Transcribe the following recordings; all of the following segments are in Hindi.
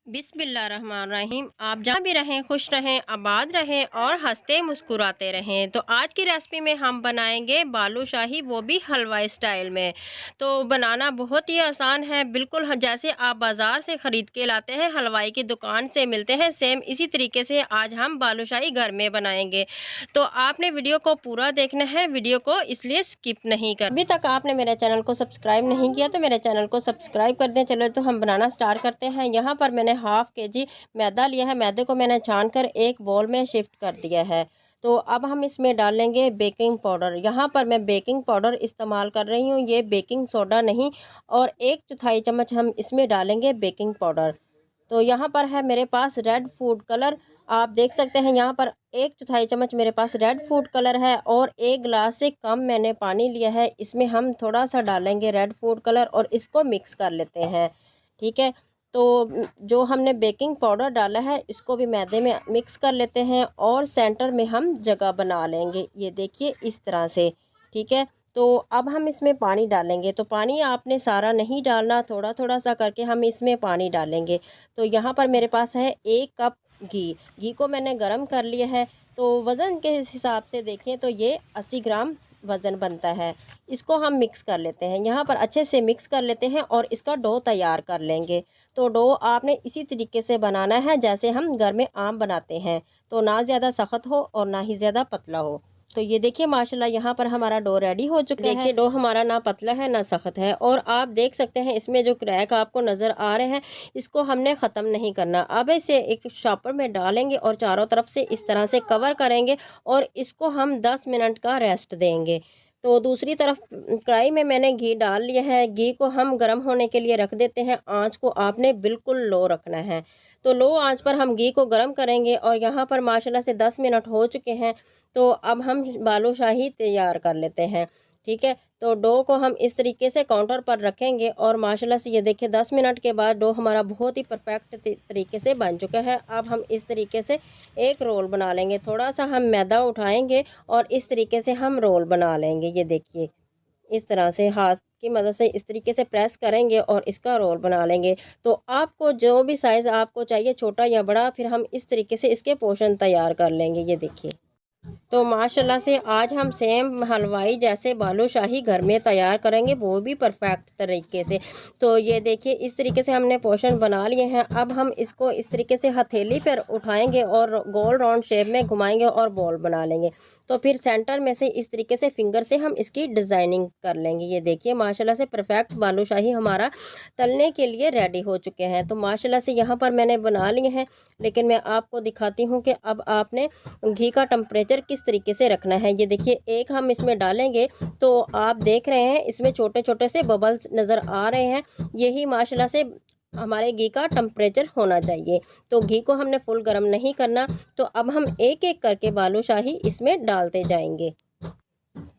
बिस्मिल्लाहिर्रहमानिर्रहीम। आप जहाँ भी रहें खुश रहें, आबाद रहें और हंसते मुस्कुराते रहें। तो आज की रेसिपी में हम बनाएंगे बालूशाही, वो भी हलवाई स्टाइल में। तो बनाना बहुत ही आसान है, बिल्कुल जैसे आप बाज़ार से ख़रीद के लाते हैं, हलवाई की दुकान से मिलते हैं, सेम इसी तरीके से आज हम बालूशाही घर में बनाएंगे। तो आपने वीडियो को पूरा देखना है, वीडियो को इसलिए स्किप नहीं कर। अभी तक आपने मेरे चैनल को सब्सक्राइब नहीं किया तो मेरे चैनल को सब्सक्राइब कर दें। चलो तो हम बनाना स्टार्ट करते हैं। यहाँ पर मैंने हाफ केजी मैदा लिया है। मैदे को मैंने छान कर एक बोल में शिफ्ट कर दिया है। तो अब हम इसमें डालेंगे बेकिंग पाउडर। यहाँ पर मैं बेकिंग पाउडर इस्तेमाल कर रही हूँ, ये बेकिंग सोडा नहीं। और 1/4 चम्मच हम इसमें डालेंगे बेकिंग पाउडर। तो यहाँ पर है मेरे पास रेड फूड कलर, आप देख सकते हैं। यहाँ पर 1/4 चम्मच मेरे पास रेड फूड कलर है और 1 गिलास से कम मैंने पानी लिया है। इसमें हम थोड़ा सा डालेंगे रेड फूड कलर और इसको मिक्स कर लेते हैं। ठीक है। तो जो हमने बेकिंग पाउडर डाला है इसको भी मैदे में मिक्स कर लेते हैं और सेंटर में हम जगह बना लेंगे, ये देखिए इस तरह से। ठीक है। तो अब हम इसमें पानी डालेंगे। तो पानी आपने सारा नहीं डालना, थोड़ा थोड़ा सा करके हम इसमें पानी डालेंगे। तो यहाँ पर मेरे पास है 1 कप घी। घी को मैंने गरम कर लिया है। तो वज़न के हिसाब से देखें तो ये 80 ग्राम वज़न बनता है। इसको हम मिक्स कर लेते हैं, यहाँ पर अच्छे से मिक्स कर लेते हैं और इसका डो तैयार कर लेंगे। तो डो आपने इसी तरीके से बनाना है जैसे हम घर में आम बनाते हैं। तो ना ज़्यादा सख्त हो और ना ही ज़्यादा पतला हो। तो ये देखिए माशाल्लाह यहाँ पर हमारा डो रेडी हो चुका है। देखिए डो हमारा ना पतला है ना सख्त है। और आप देख सकते हैं इसमें जो क्रैक आपको नज़र आ रहे हैं, इसको हमने ख़त्म नहीं करना। अब इसे एक शॉपर में डालेंगे और चारों तरफ से इस तरह से कवर करेंगे और इसको हम 10 मिनट का रेस्ट देंगे। तो दूसरी तरफ कढ़ाई में मैंने घी डाल लिया है। घी को हम गर्म होने के लिए रख देते हैं। आंच को आपने बिल्कुल लो रखना है। तो लो आंच पर हम घी को गर्म करेंगे और यहाँ पर माशाल्लाह से 10 मिनट हो चुके हैं। तो अब हम बालूशाही तैयार कर लेते हैं। ठीक है। तो डो को हम इस तरीके से काउंटर पर रखेंगे और माशाल्लाह से ये देखिए 10 मिनट के बाद डो हमारा बहुत ही परफेक्ट तरीके से बन चुका है। अब हम इस तरीके से एक रोल बना लेंगे। थोड़ा सा हम मैदा उठाएंगे और इस तरीके से हम रोल बना लेंगे। ये देखिए इस तरह से हाथ की मदद से इस तरीके से प्रेस करेंगे और इसका रोल बना लेंगे। तो आपको जो भी साइज़ आपको चाहिए, छोटा या बड़ा, फिर हम इस तरीके से इसके पोर्शन तैयार कर लेंगे। ये देखिए। तो माशाल्लाह से आज हम सेम हलवाई जैसे बालूशाही घर में तैयार करेंगे, वो भी परफेक्ट तरीके से। तो ये देखिए इस तरीके से हमने पोर्शन बना लिए हैं। अब हम इसको इस तरीके से हथेली पर उठाएंगे और गोल राउंड शेप में घुमाएंगे और बॉल बना लेंगे। तो फिर सेंटर में से इस तरीके से फिंगर से हम इसकी डिज़ाइनिंग कर लेंगे। ये देखिए माशाल्लाह से परफेक्ट बालूशाही हमारा तलने के लिए रेडी हो चुके हैं। तो माशाल्लाह से यहाँ पर मैंने बना लिए हैं, लेकिन मैं आपको दिखाती हूँ कि अब आपने घी का टेम्परेचर किस तरीके से रखना है। ये देखिए एक हम इसमें डालेंगे तो आप देख रहे हैं इसमें छोटे छोटे से बबल्स नज़र आ रहे हैं। यही माशाल्लाह से हमारे घी का टेम्परेचर होना चाहिए। तो घी को हमने फुल गर्म नहीं करना। तो अब हम एक एक करके बालूशाही इसमें डालते जाएंगे।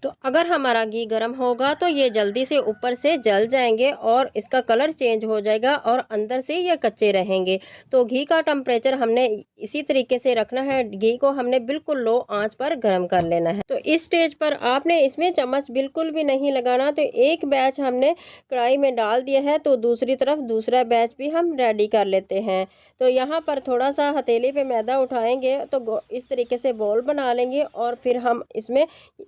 तो अगर हमारा घी गर्म होगा तो ये जल्दी से ऊपर से जल जाएंगे और इसका कलर चेंज हो जाएगा और अंदर से ये कच्चे रहेंगे। तो घी का टेम्परेचर हमने इसी तरीके से रखना है। घी को हमने बिल्कुल लो आंच पर गर्म कर लेना है। तो इस स्टेज पर आपने इसमें चम्मच बिल्कुल भी नहीं लगाना। तो एक बैच हमने कढ़ाई में डाल दिया है, तो दूसरी तरफ दूसरा बैच भी हम रेडी कर लेते हैं। तो यहाँ पर थोड़ा सा हथेली पे मैदा उठाएंगे तो इस तरीके से बॉल बना लेंगे और फिर हम इसमें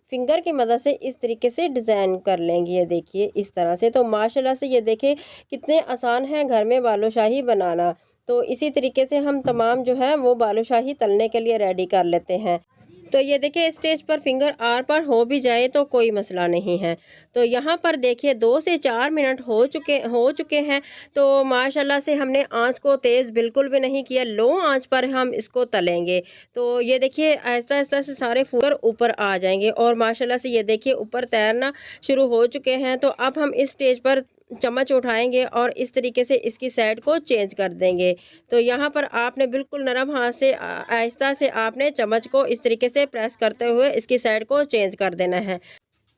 फिंगर की मदद से इस तरीके से डिज़ाइन कर लेंगे। ये देखिए इस तरह से। तो माशाल्लाह से ये देखिए कितने आसान है घर में बालूशाही बनाना। तो इसी तरीके से हम तमाम जो है वो बालूशाही तलने के लिए रेडी कर लेते हैं। तो ये देखिए स्टेज पर फिंगर आर पर हो भी जाए तो कोई मसला नहीं है। तो यहाँ पर देखिए 2 से 4 मिनट हो चुके हैं। तो माशाल्लाह से हमने आंच को तेज़ बिल्कुल भी नहीं किया, लो आंच पर हम इसको तलेंगे। तो ये देखिए आहिस्ता आहिस्ता से सारे फूकर ऊपर आ जाएंगे और माशाल्लाह से ये देखिए ऊपर तैरना शुरू हो चुके हैं। तो अब हम इस स्टेज पर चम्मच उठाएंगे और इस तरीके से इसकी साइड को चेंज कर देंगे। तो यहाँ पर आपने बिल्कुल नरम हाथ से आहिस्ता से आपने चम्मच को इस तरीके से प्रेस करते हुए इसकी साइड को चेंज कर देना है।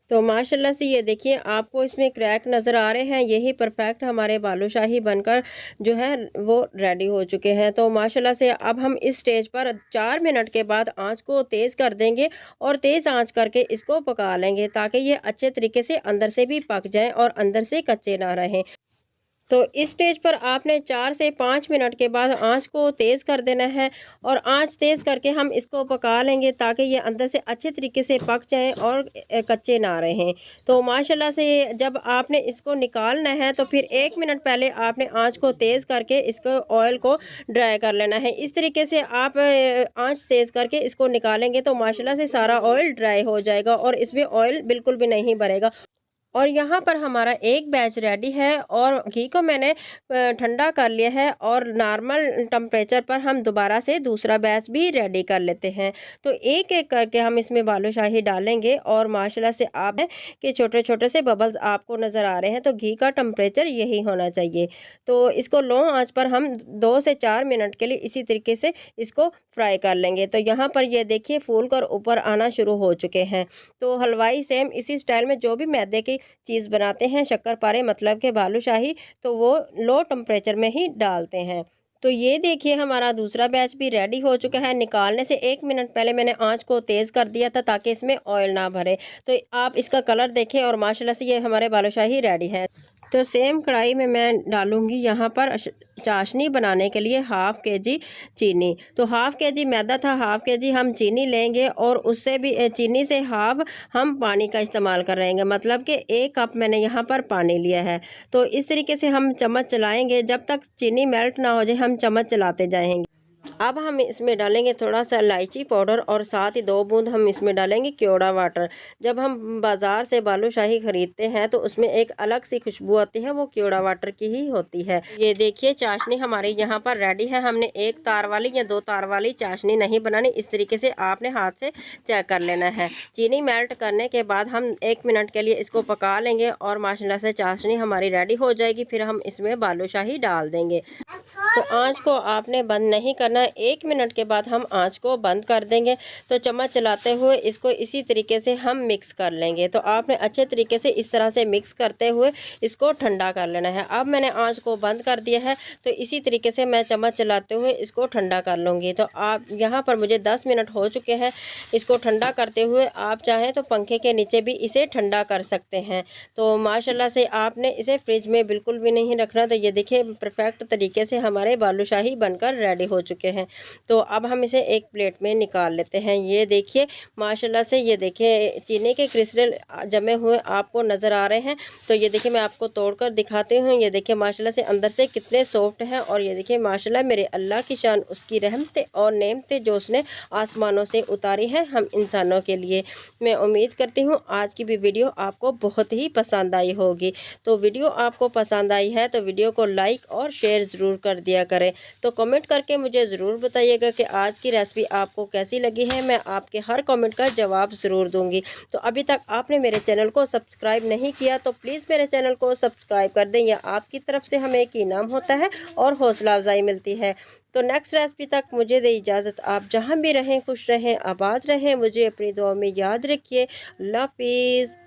तो माशाल्लाह से ये देखिए आपको इसमें क्रैक नज़र आ रहे हैं। यही परफेक्ट हमारे बालूशाही बनकर जो है वो रेडी हो चुके हैं। तो माशाल्लाह से अब हम इस स्टेज पर 4 मिनट के बाद आंच को तेज़ कर देंगे और तेज़ आंच करके इसको पका लेंगे ताकि ये अच्छे तरीके से अंदर से भी पक जाएं और अंदर से कच्चे ना रहें। तो इस स्टेज पर आपने 4 से 5 मिनट के बाद आंच को तेज़ कर देना है और आंच तेज़ करके हम इसको पका लेंगे ताकि ये अंदर से अच्छे तरीके से पक जाएं और कच्चे ना रहें। तो माशाल्लाह से जब आपने इसको निकालना है तो फिर 1 मिनट पहले आपने आंच को तेज़ करके इसको ऑयल को ड्राई कर लेना है। इस तरीके से आप आंच तेज़ करके इसको निकालेंगे तो माशाल्लाह से सारा ऑयल ड्राई हो जाएगा और इसमें ऑयल बिल्कुल भी नहीं भरेगा। और यहाँ पर हमारा एक बैच रेडी है और घी को मैंने ठंडा कर लिया है और नॉर्मल टेम्परेचर पर हम दोबारा से दूसरा बैच भी रेडी कर लेते हैं। तो एक एक करके हम इसमें बालूशाही डालेंगे और माशाल्लाह से आप के छोटे छोटे से बबल्स आपको नज़र आ रहे हैं। तो घी का टेम्परेचर यही होना चाहिए। तो इसको लो आंच पर हम 2 से 4 मिनट के लिए इसी तरीके से इसको फ्राई कर लेंगे। तो यहाँ पर ये देखिए फूल कर ऊपर आना शुरू हो चुके हैं। तो हलवाई सेम इसी स्टाइल में जो भी मैदे की चीज़ बनाते हैं शक्करपारे मतलब के बालूशाही, तो वो लो टेम्परेचर में ही डालते हैं। तो ये देखिए हमारा दूसरा बैच भी रेडी हो चुका है। निकालने से 1 मिनट पहले मैंने आंच को तेज़ कर दिया था ताकि इसमें ऑयल ना भरे। तो आप इसका कलर देखें और माशाल्लाह से ये हमारे बालूशाही रेडी है। तो सेम कढ़ाई में मैं डालूंगी यहाँ पर चाशनी बनाने के लिए हाफ़ केजी चीनी। तो हाफ़ केजी मैदा था, हाफ़ केजी हम चीनी लेंगे और उससे भी चीनी से हाफ़ हम पानी का इस्तेमाल कर रहेंगे, मतलब कि 1 कप मैंने यहाँ पर पानी लिया है। तो इस तरीके से हम चम्मच चलाएंगे, जब तक चीनी मेल्ट ना हो जाए हम चम्मच चलाते जाएंगे। अब हम इसमें डालेंगे थोड़ा सा इलायची पाउडर और साथ ही 2 बूंद हम इसमें डालेंगे केवड़ा वाटर। जब हम बाज़ार से बालूशाही ख़रीदते हैं तो उसमें एक अलग सी खुशबू आती है, वो केवड़ा वाटर की ही होती है। ये देखिए चाशनी हमारी यहाँ पर रेडी है। हमने 1 तार वाली या 2 तार वाली चाशनी नहीं बनानी, इस तरीके से आपने हाथ से चेक कर लेना है। चीनी मेल्ट करने के बाद हम 1 मिनट के लिए इसको पका लेंगे और माशाल्लाह से चाशनी हमारी रेडी हो जाएगी। फिर हम इसमें बालूशाही डाल देंगे। तो आँच को आपने बंद नहीं करना। 1 मिनट के बाद हम आँच को बंद कर देंगे। तो चम्मच चलाते हुए इसको इसी तरीके से हम मिक्स कर लेंगे। तो आपने अच्छे तरीके से इस तरह से मिक्स करते हुए इसको ठंडा कर लेना है। अब मैंने आँच को बंद कर दिया है, तो इसी तरीके से मैं चम्मच चलाते हुए इसको ठंडा कर लूँगी। तो आप यहाँ पर मुझे 10 मिनट हो चुके हैं इसको ठंडा करते हुए। आप चाहें तो पंखे के नीचे भी इसे ठंडा कर सकते हैं। तो माशाल्लाह से आपने इसे फ्रिज में बिल्कुल भी नहीं रखना। तो ये देखिए परफेक्ट तरीके से हमारे बालूशाही बनकर रेडी हो चुके हैं। तो अब हम इसे एक प्लेट में निकाल लेते हैं। ये देखिए माशाल्लाह से, ये देखिए चीनी के क्रिस्टल जमे हुए आपको नज़र आ रहे हैं। तो ये देखिए मैं आपको तोड़कर दिखाती हूँ। ये देखिए माशाल्लाह से अंदर से कितने सॉफ्ट हैं और ये देखिए माशाल्लाह मेरे अल्लाह की शान, उसकी रहमतें और नेमतें जो उसने आसमानों से उतारी हैं हम इंसानों के लिए। मैं उम्मीद करती हूँ आज की भी वीडियो आपको बहुत ही पसंद आई होगी। तो वीडियो आपको पसंद आई है तो वीडियो को लाइक और शेयर ज़रूर कर दिया करें। तो कमेंट करके मुझे ज़रूर बताइएगा कि आज की रेसिपी आपको कैसी लगी है। मैं आपके हर कमेंट का जवाब ज़रूर दूंगी। तो अभी तक आपने मेरे चैनल को सब्सक्राइब नहीं किया तो प्लीज़ मेरे चैनल को सब्सक्राइब कर दें। यह आपकी तरफ से हमें एक इनाम होता है और हौसला अफजाई मिलती है। तो नेक्स्ट रेसिपी तक मुझे दे इजाज़त। आप जहाँ भी रहें खुश रहें, आबाद रहें। मुझे अपनी दुआ में याद रखिए। अल्लाह हाफिज़।